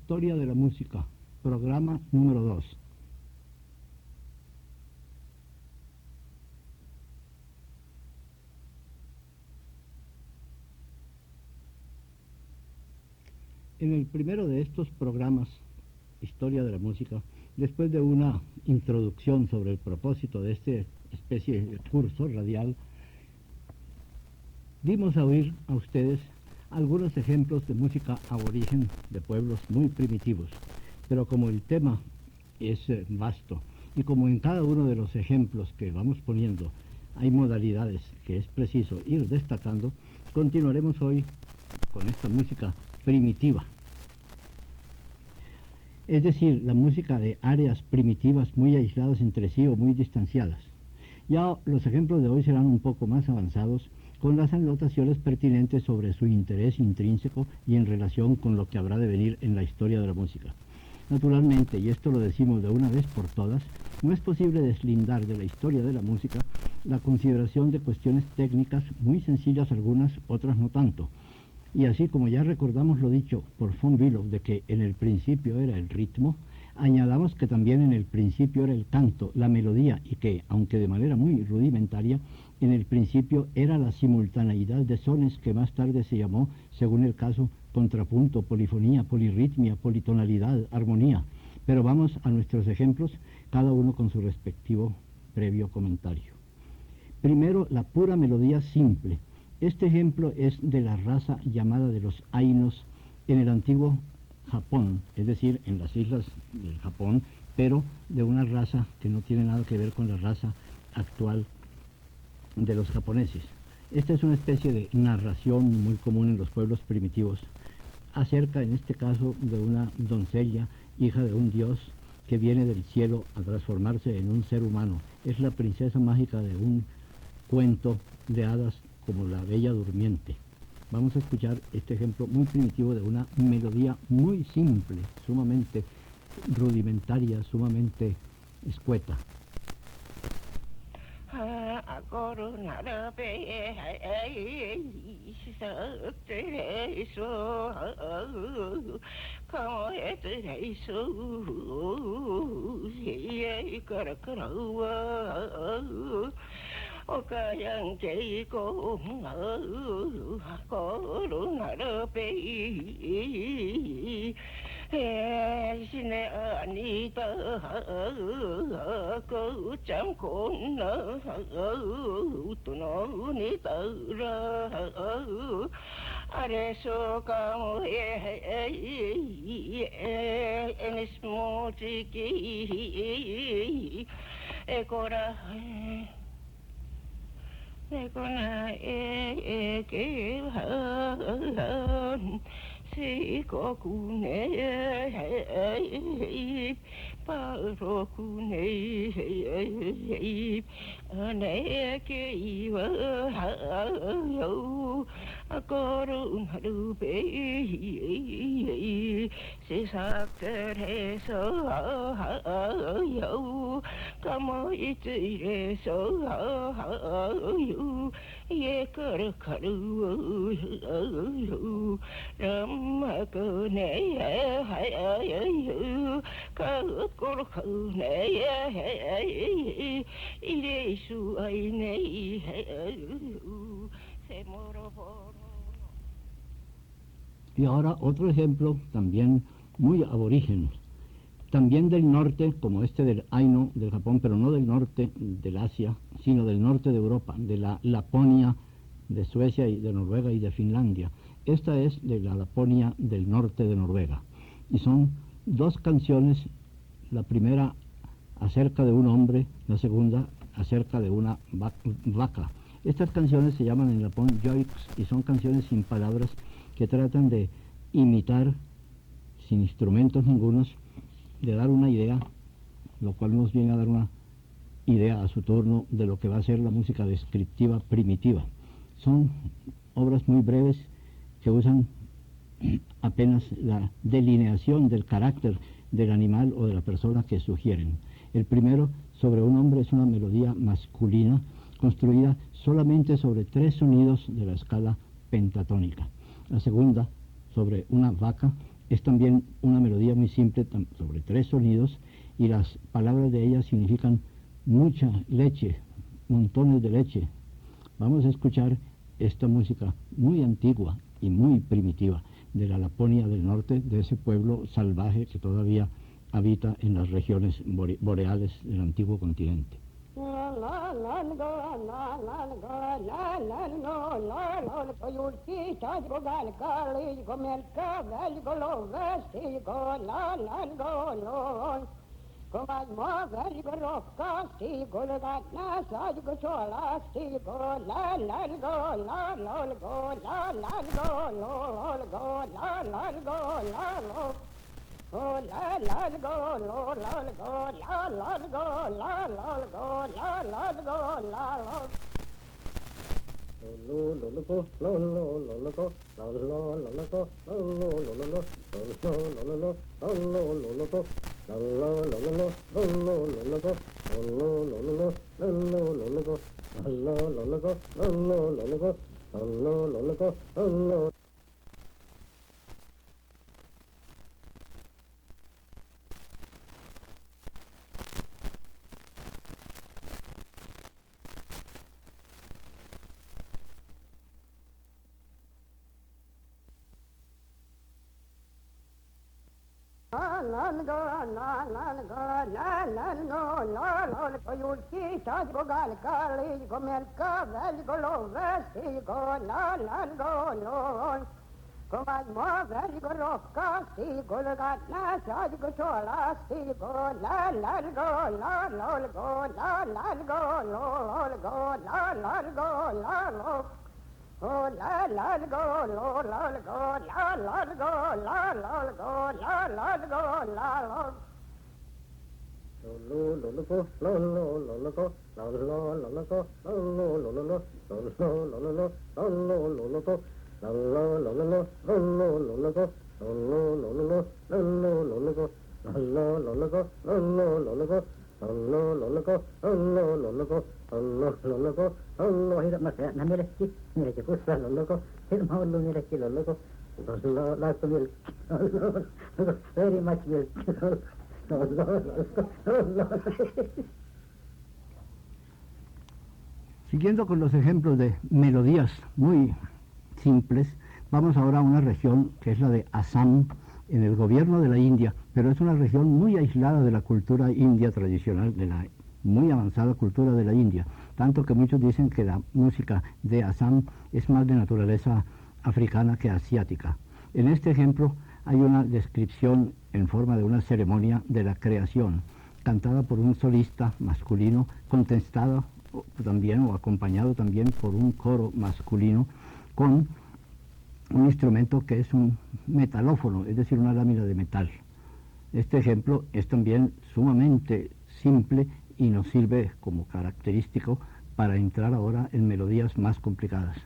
Historia de la música, programa número 2. En el primero de estos programas, Historia de la música, después de una introducción sobre el propósito de esta especie de curso radial, dimos a oír a ustedes algunos ejemplos de música aborigen de pueblos muy primitivos, pero como el tema es vasto y como en cada uno de los ejemplos que vamos poniendo hay modalidades que es preciso ir destacando, continuaremos hoy con esta música primitiva. Es decir, la música de áreas primitivas muy aisladas entre sí o muy distanciadas. Ya los ejemplos de hoy serán un poco más avanzados, con las anotaciones pertinentes sobre su interés intrínseco y en relación con lo que habrá de venir en la historia de la música. Naturalmente, y esto lo decimos de una vez por todas, no es posible deslindar de la historia de la música la consideración de cuestiones técnicas muy sencillas algunas, otras no tanto. Y así como ya recordamos lo dicho por von Bülow de que en el principio era el ritmo, añadamos que también en el principio era el canto, la melodía, y que, aunque de manera muy rudimentaria, en el principio era la simultaneidad de sones que más tarde se llamó, según el caso, contrapunto, polifonía, polirritmia, politonalidad, armonía. Pero vamos a nuestros ejemplos, cada uno con su respectivo previo comentario. Primero, la pura melodía simple. Este ejemplo es de la raza llamada de los Ainos en el antiguo Japón, es decir, en las islas del Japón, pero de una raza que no tiene nada que ver con la raza actual de los japoneses. Esta es una especie de narración muy común en los pueblos primitivos, acerca en este caso de una doncella, hija de un dios, que viene del cielo a transformarse en un ser humano. Es la princesa mágica de un cuento de hadas como la Bella Durmiente. Vamos a escuchar este ejemplo muy primitivo de una melodía muy simple, sumamente rudimentaria, sumamente escueta. Okayang chay ko ko nara pe sine anita ko cham ko na tu no ni ta ra are so kam en smotiki ekora Ekona ke han si ko kune paro kune ane ke iwa yo akorun harupe si sakre so yo kamo itire so yo ye kar karu ram ko ne ka kor ne ire su ai ne se moro. Y ahora otro ejemplo también muy aborigen, también del norte, como este del Aino del Japón, pero no del norte del Asia, sino del norte de Europa, de la Laponia de Suecia y de Noruega y de Finlandia. Esta es de la Laponia del norte de Noruega. Y son dos canciones, la primera acerca de un hombre, la segunda acerca de una vaca. Estas canciones se llaman en Japón yoiks y son canciones sin palabras que tratan de imitar, sin instrumentos ningunos, de dar una idea, lo cual nos viene a dar una idea a su turno de lo que va a ser la música descriptiva primitiva. Son obras muy breves que usan apenas la delineación del carácter del animal o de la persona que sugieren. El primero, sobre un hombre, es una melodía masculina construida solamente sobre 3 sonidos de la escala pentatónica. La segunda, sobre una vaca, Es también una melodía muy simple sobre 3 sonidos y las palabras de ella significan mucha leche, montones de leche. Vamos a escuchar esta música muy antigua y muy primitiva de la Laponia del norte, de ese pueblo salvaje que todavía habita en las regiones boreales del antiguo continente. Oh la la go lo la go la la go la la go la la go la la lo lo lo go lo lo lo lo go lo lo lo lo go lo lo lo lo lo lo lo lo lo lo lo go lo lo lo lo lo lo lo go lo lo lo lo lo lo go lo lo lo lo go lo lo lo lo go lo lo lo lo go lo Oh la la go lo la go la la go la la go la la go la la lo lo lo go lo lo lo lo go lo lo lo lo go lo lo lo lo lo lo lo lo lo lo lo go lo lo lo lo lo lo lo go lo lo lo lo lo lo go lo lo lo go lo lo lo go lo lo lo go lo lo go lo go lo hira ma na mere ki kusa lo go hir ma lo mere ki lo go lo la to mil very much milk Siguiendo con los ejemplos de melodías muy simples, vamos ahora a una región que es la de Assam, en el gobierno de la India, pero es una región muy aislada de la cultura india tradicional, de la muy avanzada cultura de la India, tanto que muchos dicen que la música de Assam es más de naturaleza africana que asiática. En este ejemplo hay una descripción en forma de una ceremonia de la creación, cantada por un solista masculino, contestada también o acompañado también por un coro masculino con un instrumento que es un metalófono, es decir, una lámina de metal. Este ejemplo es también sumamente simple y nos sirve como característico para entrar ahora en melodías más complicadas.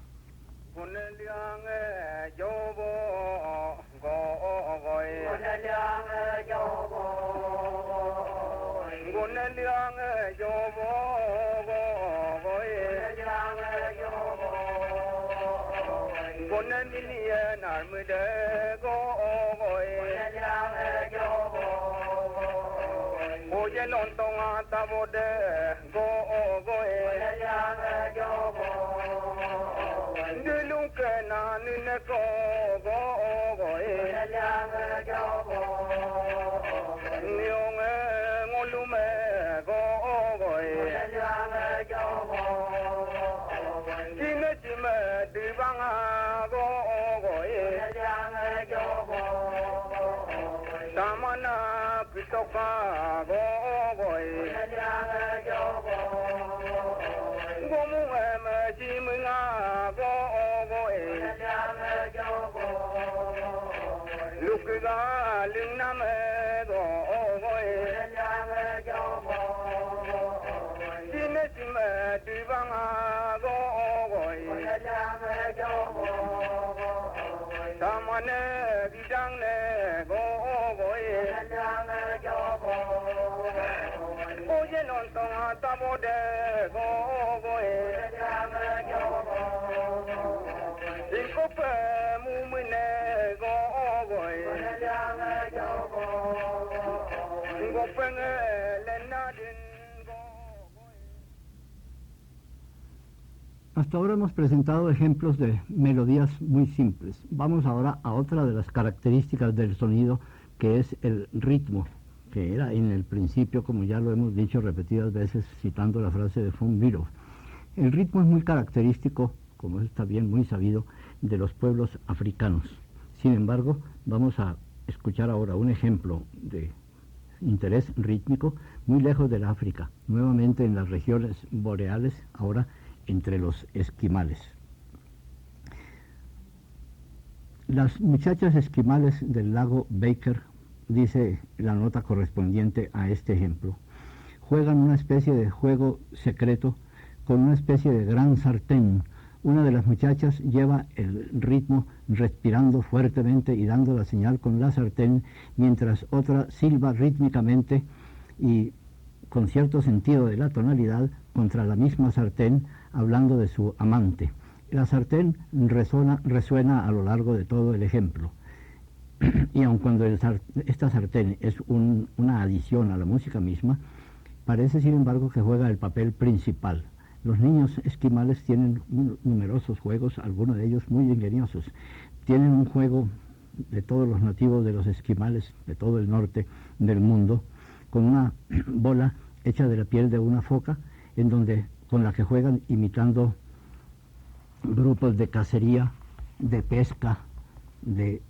Hasta ahora hemos presentado ejemplos de melodías muy simples. Vamos ahora a otra de las características del sonido, que es el ritmo, que era en el principio, como ya lo hemos dicho repetidas veces, citando la frase de von Bülow. El ritmo es muy característico, como está bien muy sabido, de los pueblos africanos. Sin embargo, vamos a escuchar ahora un ejemplo de interés rítmico muy lejos del África, nuevamente en las regiones boreales, ahora entre los esquimales. Las muchachas esquimales del lago Baker, dice la nota correspondiente a este ejemplo, juegan una especie de juego secreto con una especie de gran sartén. Una de las muchachas lleva el ritmo respirando fuertemente y dando la señal con la sartén, mientras otra silba rítmicamente y con cierto sentido de la tonalidad contra la misma sartén, hablando de su amante. La sartén resuena a lo largo de todo el ejemplo. Y aun cuando esta sartén es una adición a la música misma, parece sin embargo que juega el papel principal. Los niños esquimales tienen numerosos juegos, algunos de ellos muy ingeniosos. Tienen un juego de todos los nativos de los esquimales, de todo el norte del mundo, con una bola hecha de la piel de una foca, con la que juegan imitando grupos de cacería, de pesca, de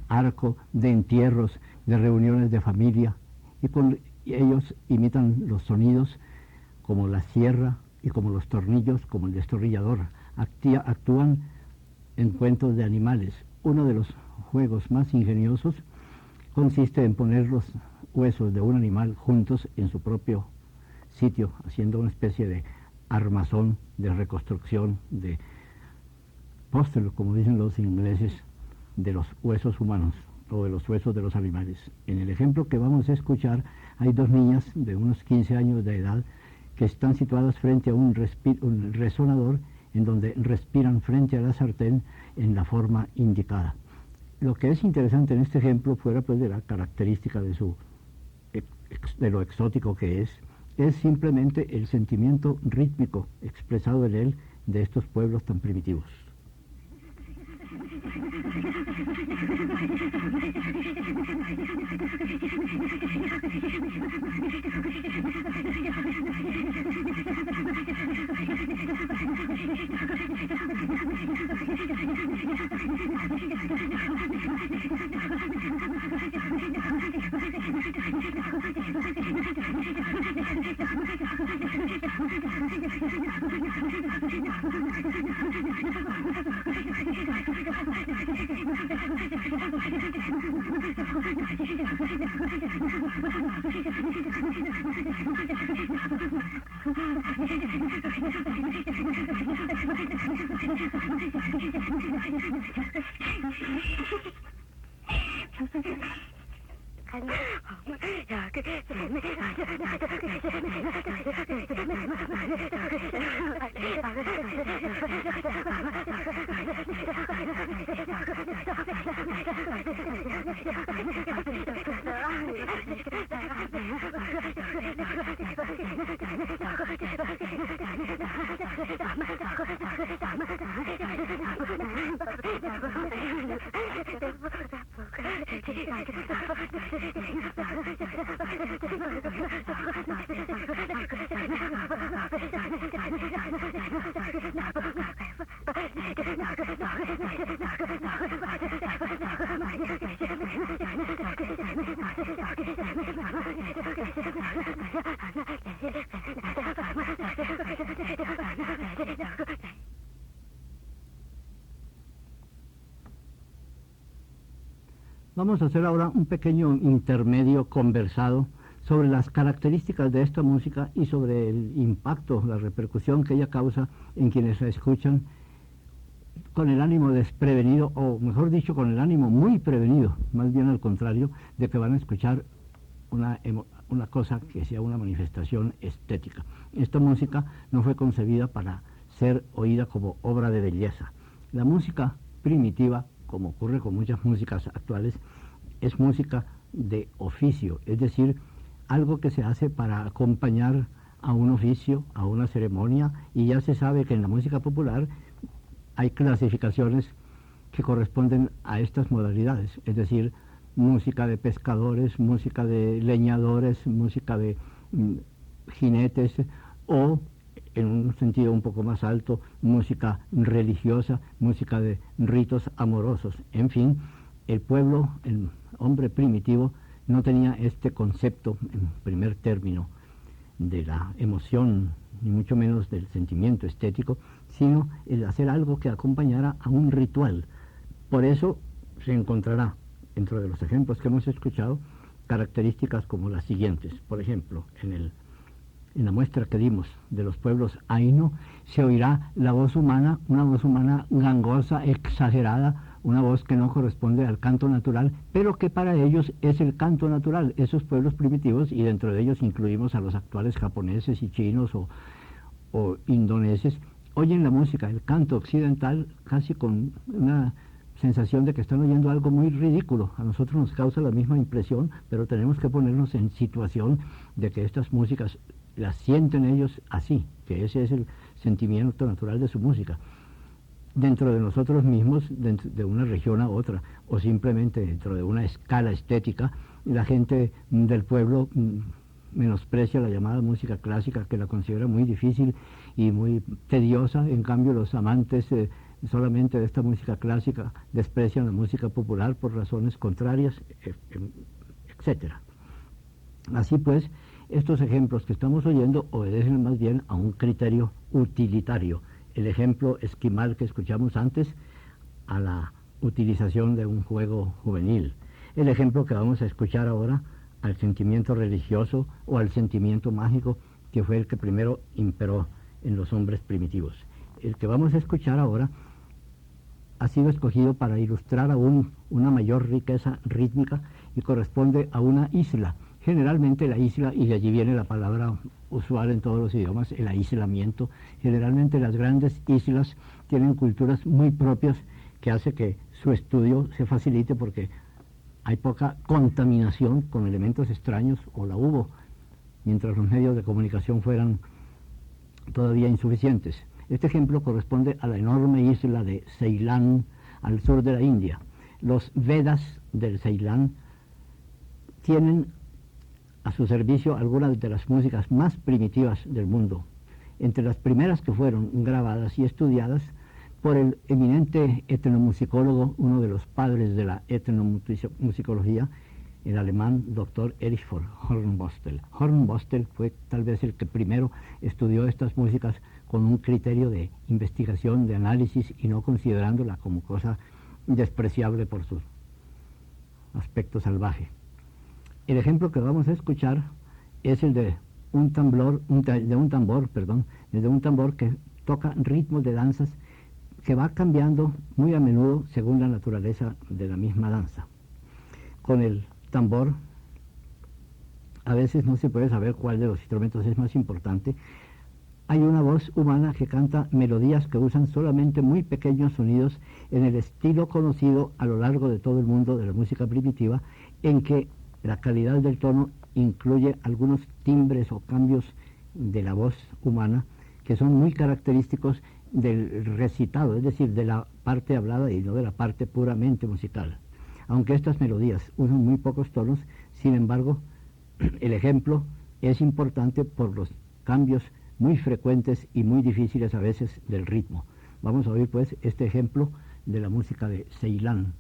arco, de entierros, de reuniones de familia, y ellos imitan los sonidos como la sierra y como los tornillos, como el destornillador. Actúan en cuentos de animales. Uno de los juegos más ingeniosos consiste en poner los huesos de un animal juntos en su propio sitio, haciendo una especie de armazón, de reconstrucción, de póster, como dicen los ingleses, de los huesos humanos o de los huesos de los animales. En el ejemplo que vamos a escuchar hay dos niñas de unos 15 años de edad que están situadas frente a un resonador en donde respiran frente a la sartén en la forma indicada. Lo que es interesante en este ejemplo, fuera pues de la característica de lo exótico que es simplemente el sentimiento rítmico expresado en él de estos pueblos tan primitivos. Vamos a hacer ahora un pequeño intermedio conversado sobre las características de esta música y sobre el impacto, la repercusión que ella causa en quienes la escuchan con el ánimo desprevenido, o mejor dicho, con el ánimo muy prevenido, más bien al contrario, de que van a escuchar una cosa que sea una manifestación estética. Esta música no fue concebida para ser oída como obra de belleza. La música primitiva, como ocurre con muchas músicas actuales, es música de oficio, es decir, algo que se hace para acompañar a un oficio, a una ceremonia, y ya se sabe que en la música popular hay clasificaciones que corresponden a estas modalidades, es decir, música de pescadores, música de leñadores, música de jinetes, o en un sentido un poco más alto, música religiosa, música de ritos amorosos. En fin, el pueblo, el hombre primitivo, no tenía este concepto en primer término de la emoción, ni mucho menos del sentimiento estético, sino el hacer algo que acompañara a un ritual. Por eso se encontrará, dentro de los ejemplos que hemos escuchado, características como las siguientes. Por ejemplo, en la muestra que dimos de los pueblos Ainu, se oirá la voz humana, una voz humana gangosa, exagerada, una voz que no corresponde al canto natural, pero que para ellos es el canto natural, esos pueblos primitivos, y dentro de ellos incluimos a los actuales japoneses y chinos o indoneses, oyen la música, el canto occidental, casi con una sensación de que están oyendo algo muy ridículo. A nosotros nos causa la misma impresión, pero tenemos que ponernos en situación de que estas músicas las sienten ellos así, que ese es el sentimiento natural de su música. Dentro de nosotros mismos, dentro de una región a otra, o simplemente dentro de una escala estética, la gente del pueblo menosprecia la llamada música clásica, que la considera muy difícil y muy tediosa. En cambio, los amantes solamente de esta música clásica desprecian la música popular por razones contrarias, etc. Así pues, estos ejemplos que estamos oyendo obedecen más bien a un criterio utilitario. El ejemplo esquimal que escuchamos antes, a la utilización de un juego juvenil. El ejemplo que vamos a escuchar ahora, al sentimiento religioso o al sentimiento mágico, que fue el que primero imperó en los hombres primitivos. El que vamos a escuchar ahora ha sido escogido para ilustrar aún una mayor riqueza rítmica y corresponde a una isla. Generalmente la isla, y de allí viene la palabra usual en todos los idiomas, el aislamiento. Generalmente las grandes islas tienen culturas muy propias que hace que su estudio se facilite porque hay poca contaminación con elementos extraños, o la hubo, mientras los medios de comunicación fueran todavía insuficientes. Este ejemplo corresponde a la enorme isla de Ceilán, al sur de la India. Los Vedas del Ceilán tienen a su servicio algunas de las músicas más primitivas del mundo, entre las primeras que fueron grabadas y estudiadas por el eminente etnomusicólogo, uno de los padres de la etnomusicología, el alemán Dr. Erich von Hornbostel. Hornbostel fue tal vez el que primero estudió estas músicas con un criterio de investigación, de análisis, y no considerándola como cosa despreciable por su aspecto salvaje. El ejemplo que vamos a escuchar es el de un tambor que toca ritmos de danzas que va cambiando muy a menudo según la naturaleza de la misma danza. Con el tambor a veces no se puede saber cuál de los instrumentos es más importante. Hay una voz humana que canta melodías que usan solamente muy pequeños sonidos en el estilo conocido a lo largo de todo el mundo de la música primitiva, en que la calidad del tono incluye algunos timbres o cambios de la voz humana que son muy característicos del recitado, es decir, de la parte hablada y no de la parte puramente musical. Aunque estas melodías usan muy pocos tonos, sin embargo, el ejemplo es importante por los cambios muy frecuentes y muy difíciles a veces del ritmo. Vamos a oír pues este ejemplo de la música de Ceilán.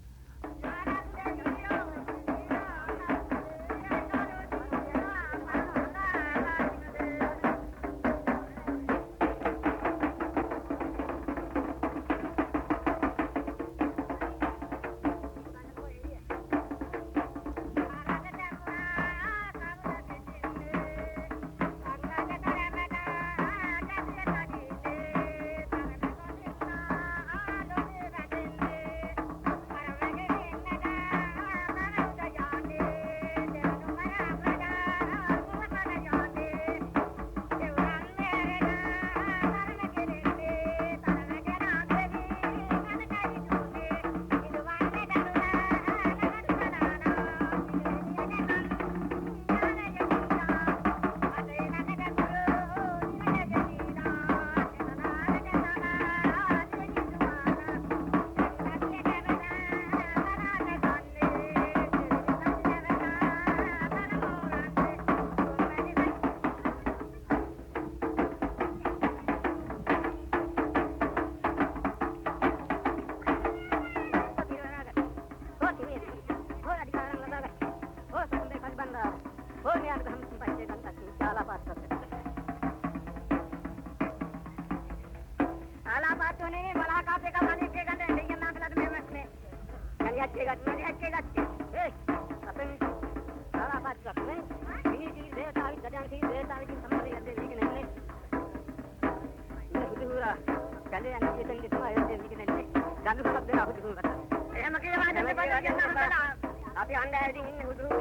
අපි අඬ ඇවිදින් ඉන්නේ හුදුරු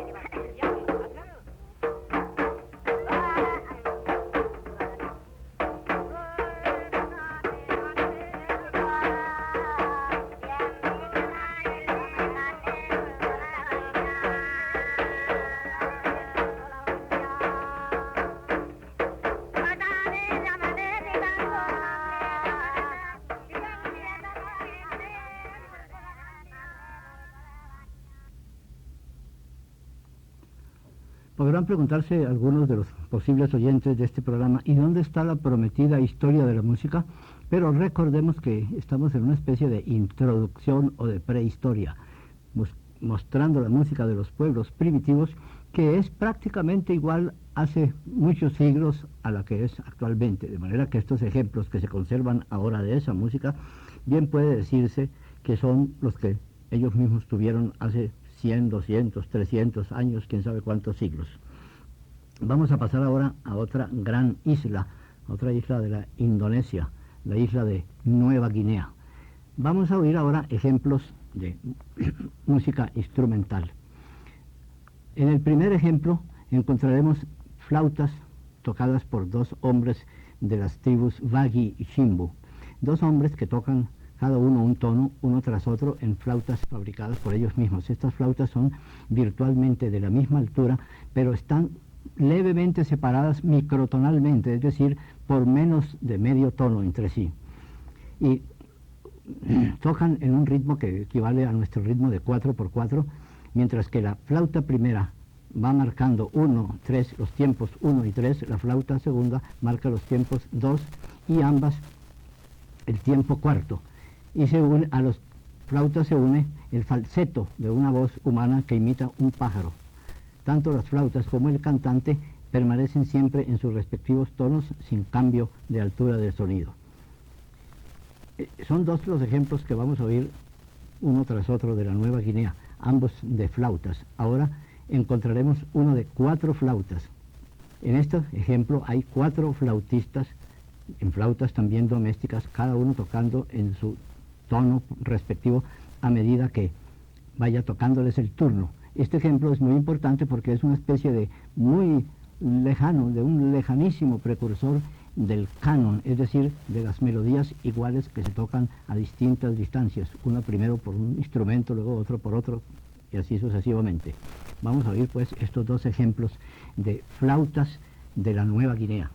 Podrán preguntarse algunos de los posibles oyentes de este programa, ¿y dónde está la prometida historia de la música? Pero recordemos que estamos en una especie de introducción o de prehistoria, mostrando la música de los pueblos primitivos, que es prácticamente igual hace muchos siglos a la que es actualmente, de manera que estos ejemplos que se conservan ahora de esa música, bien puede decirse que son los que ellos mismos tuvieron hace 100, 200, 300 años, quién sabe cuántos siglos. Vamos a pasar ahora a otra gran isla, otra isla de la Indonesia, la isla de Nueva Guinea. Vamos a oír ahora ejemplos de música instrumental. En el primer ejemplo encontraremos flautas tocadas por dos hombres de las tribus Wagi y Shimbu, dos hombres que tocan cada uno un tono, uno tras otro, en flautas fabricadas por ellos mismos. Estas flautas son virtualmente de la misma altura, pero están levemente separadas microtonalmente, es decir, por menos de medio tono entre sí. Y tocan en un ritmo que equivale a nuestro ritmo de 4x4, mientras que la flauta primera va marcando 1, 3, los tiempos 1 y 3, la flauta segunda marca los tiempos 2 y ambas el tiempo cuarto. Y a las flautas se une el falseto de una voz humana que imita un pájaro. Tanto las flautas como el cantante permanecen siempre en sus respectivos tonos sin cambio de altura del sonido. Son dos los ejemplos que vamos a oír uno tras otro de la Nueva Guinea, ambos de flautas. Ahora encontraremos uno de 4 flautas. En este ejemplo hay 4 flautistas en flautas también domésticas, cada uno tocando en su tono respectivo a medida que vaya tocándoles el turno. Este ejemplo es muy importante porque es una especie de muy lejano, de un lejanísimo precursor del canon, es decir, de las melodías iguales que se tocan a distintas distancias, una primero por un instrumento, luego otro por otro, y así sucesivamente. Vamos a oír pues estos dos ejemplos de flautas de la Nueva Guinea.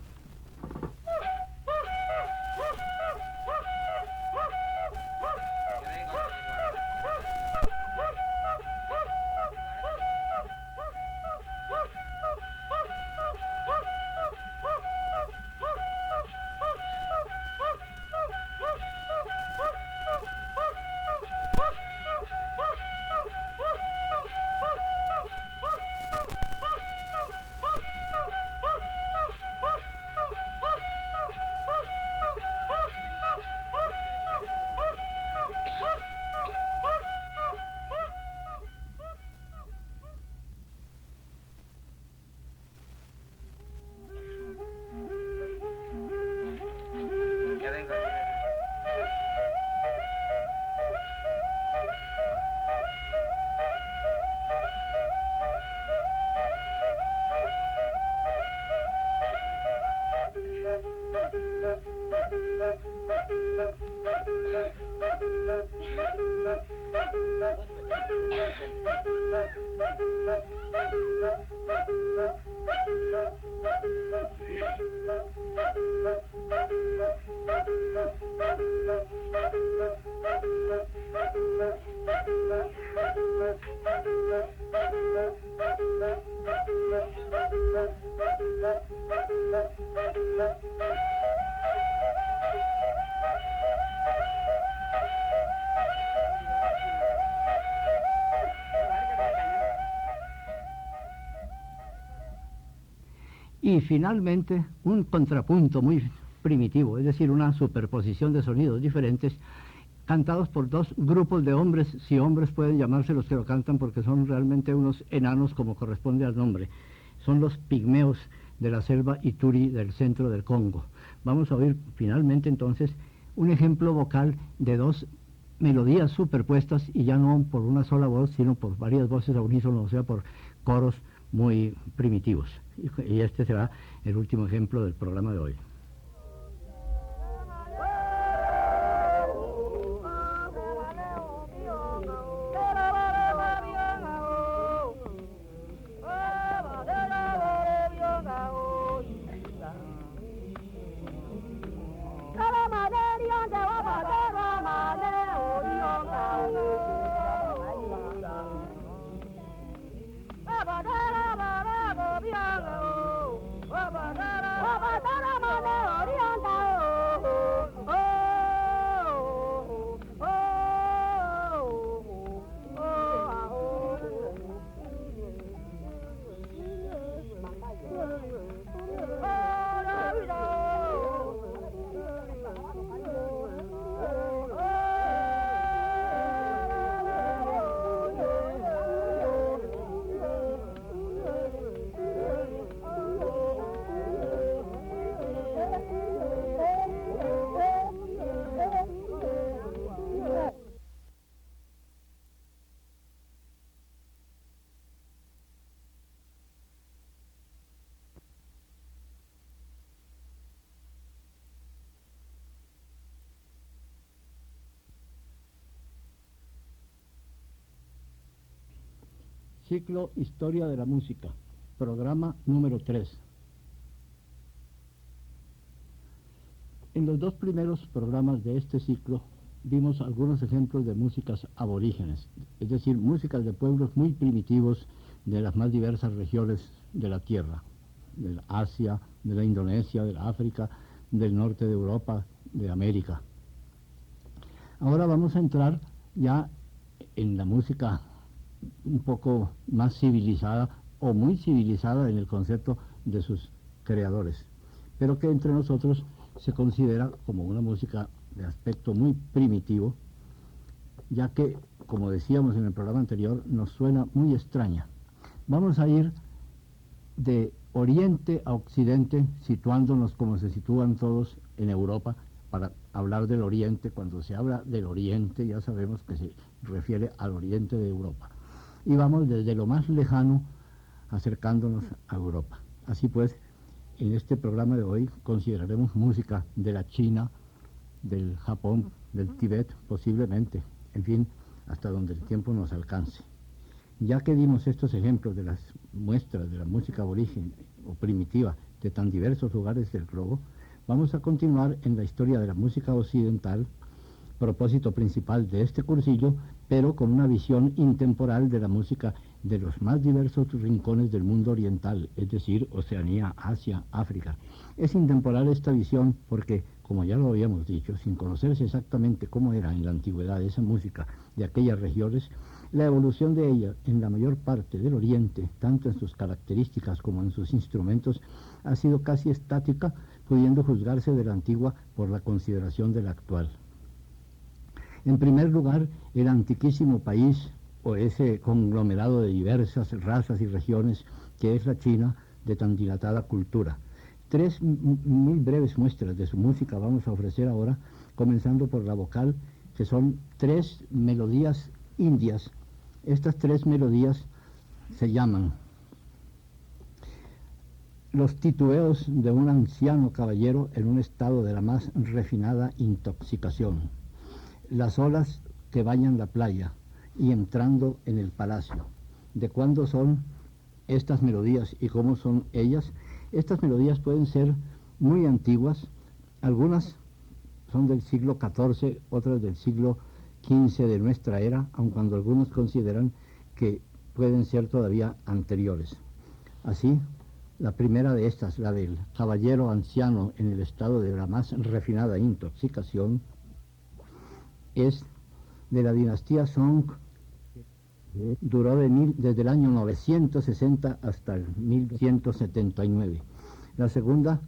Y finalmente un contrapunto muy primitivo, es decir, una superposición de sonidos diferentes cantados por dos grupos de hombres, si hombres pueden llamarse los que lo cantan, porque son realmente unos enanos como corresponde al nombre. Son los pigmeos de la selva Ituri del centro del Congo. Vamos a oír finalmente entonces un ejemplo vocal de dos melodías superpuestas, y ya no por una sola voz, sino por varias voces a unísono, o sea, por coros muy primitivos. Y este será el último ejemplo del programa de hoy. Ciclo Historia de la Música, programa número 3. En los dos primeros programas de este ciclo vimos algunos ejemplos de músicas aborígenes, es decir, músicas de pueblos muy primitivos de las más diversas regiones de la Tierra, de la Asia, de la Indonesia, de la África, del norte de Europa, de América. Ahora vamos a entrar ya en la música un poco más civilizada o muy civilizada en el concepto de sus creadores, pero que entre nosotros se considera como una música de aspecto muy primitivo, ya que, como decíamos en el programa anterior, nos suena muy extraña. Vamos a ir de oriente a occidente, situándonos como se sitúan todos en Europa, para hablar del oriente. Cuando se habla del oriente ya sabemos que se refiere al oriente de Europa. Y vamos desde lo más lejano acercándonos a Europa. Así pues, en este programa de hoy consideraremos música de la China, del Japón, del Tíbet, posiblemente, en fin, hasta donde el tiempo nos alcance. Ya que dimos estos ejemplos de las muestras de la música aborigen o primitiva de tan diversos lugares del globo, vamos a continuar en la historia de la música occidental, propósito principal de este cursillo, pero con una visión intemporal de la música de los más diversos rincones del mundo oriental, es decir, Oceanía, Asia, África. Es intemporal esta visión porque, como ya lo habíamos dicho, sin conocerse exactamente cómo era en la antigüedad esa música de aquellas regiones, la evolución de ella en la mayor parte del Oriente, tanto en sus características como en sus instrumentos, ha sido casi estática, pudiendo juzgarse de la antigua por la consideración de la actual. En primer lugar, el antiquísimo país, o ese conglomerado de diversas razas y regiones que es la China, de tan dilatada cultura. Tres muy breves muestras de su música vamos a ofrecer ahora, comenzando por la vocal, que son tres melodías indias. Estas tres melodías se llaman los titubeos de un anciano caballero en un estado de la más refinada intoxicación, las olas que bañan la playa y entrando en el palacio. ¿De cuándo son estas melodías y cómo son ellas? Estas melodías pueden ser muy antiguas, algunas son del siglo XIV, otras del siglo XV de nuestra era, aun cuando algunos consideran que pueden ser todavía anteriores. Así, la primera de estas, la del caballero anciano en el estado de la más refinada intoxicación, es de la dinastía Song, duró desde el año 960 hasta el 1179. La segunda,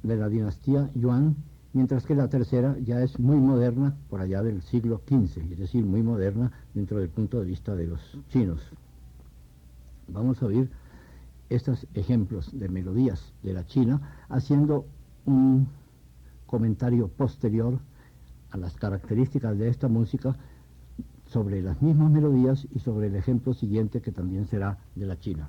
de la dinastía Yuan, mientras que la tercera ya es muy moderna, por allá del siglo XV, es decir, muy moderna dentro del punto de vista de los chinos. Vamos a oír estos ejemplos de melodías de la China haciendo un comentario posterior a las características de esta música sobre las mismas melodías y sobre el ejemplo siguiente que también será de la China.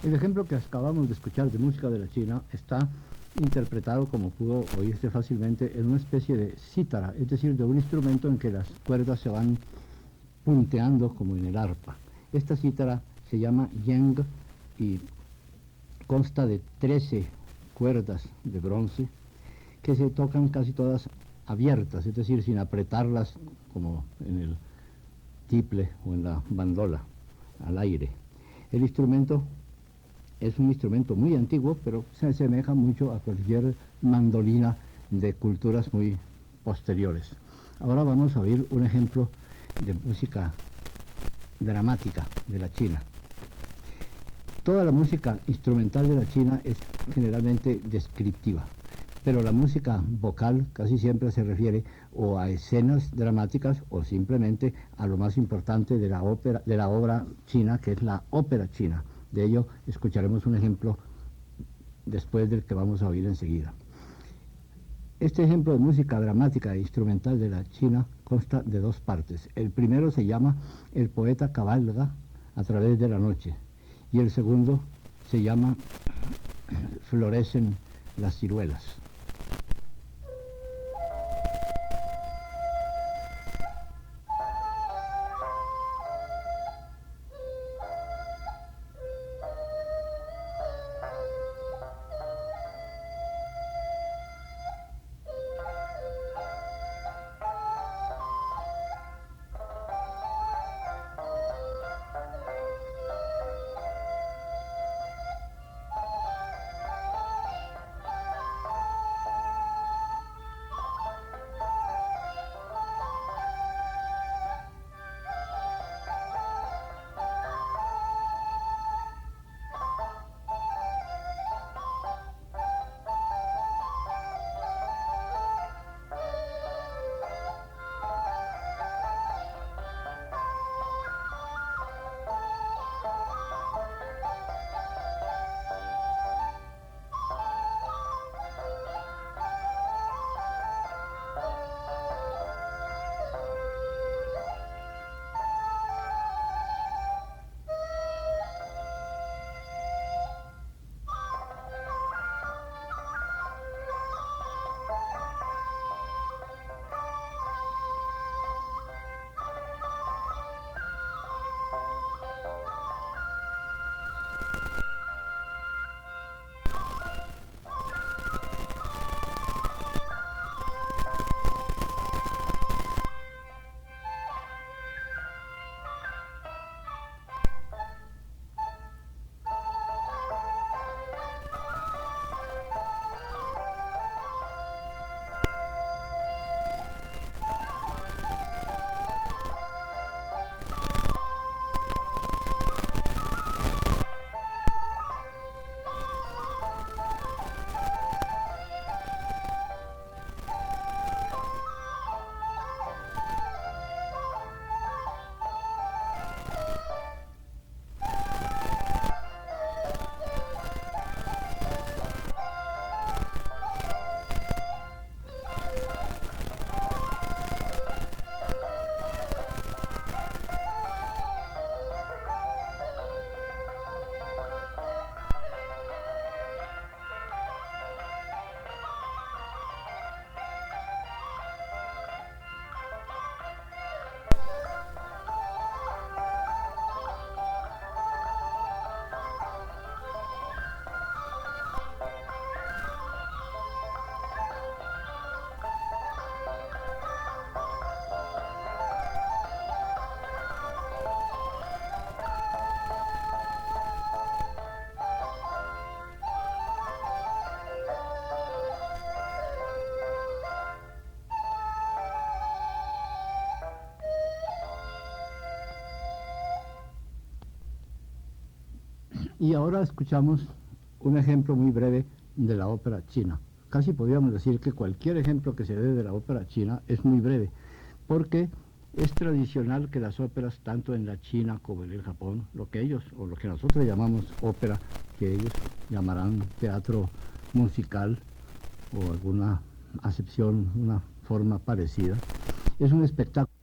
El ejemplo que acabamos de escuchar de música de la China está interpretado, como pudo oírse fácilmente, en una especie de cítara, es decir, de un instrumento en que las cuerdas se van punteando como en el arpa. Esta cítara se llama Yeng y consta de 13 cuerdas de bronce que se tocan casi todas abiertas, es decir, sin apretarlas como en el tiple o en la bandola al aire. El instrumento es un instrumento muy antiguo, pero se asemeja mucho a cualquier mandolina de culturas muy posteriores. Ahora vamos a oír un ejemplo de música dramática de la China. Toda la música instrumental de la China es generalmente descriptiva, pero la música vocal casi siempre se refiere o a escenas dramáticas o simplemente a lo más importante de la obra china, que es la ópera china. De ello escucharemos un ejemplo después del que vamos a oír enseguida. Este ejemplo de música dramática e instrumental de la China consta de dos partes. El primero se llama El poeta cabalga a través de la noche y el segundo se llama Florecen las ciruelas. Y ahora escuchamos un ejemplo muy breve de la ópera china. Casi podríamos decir que cualquier ejemplo que se dé de la ópera china es muy breve, porque es tradicional que las óperas, tanto en la China como en el Japón, lo que ellos, o lo que nosotros llamamos ópera, que ellos llamarán teatro musical o alguna acepción, una forma parecida, es un espectáculo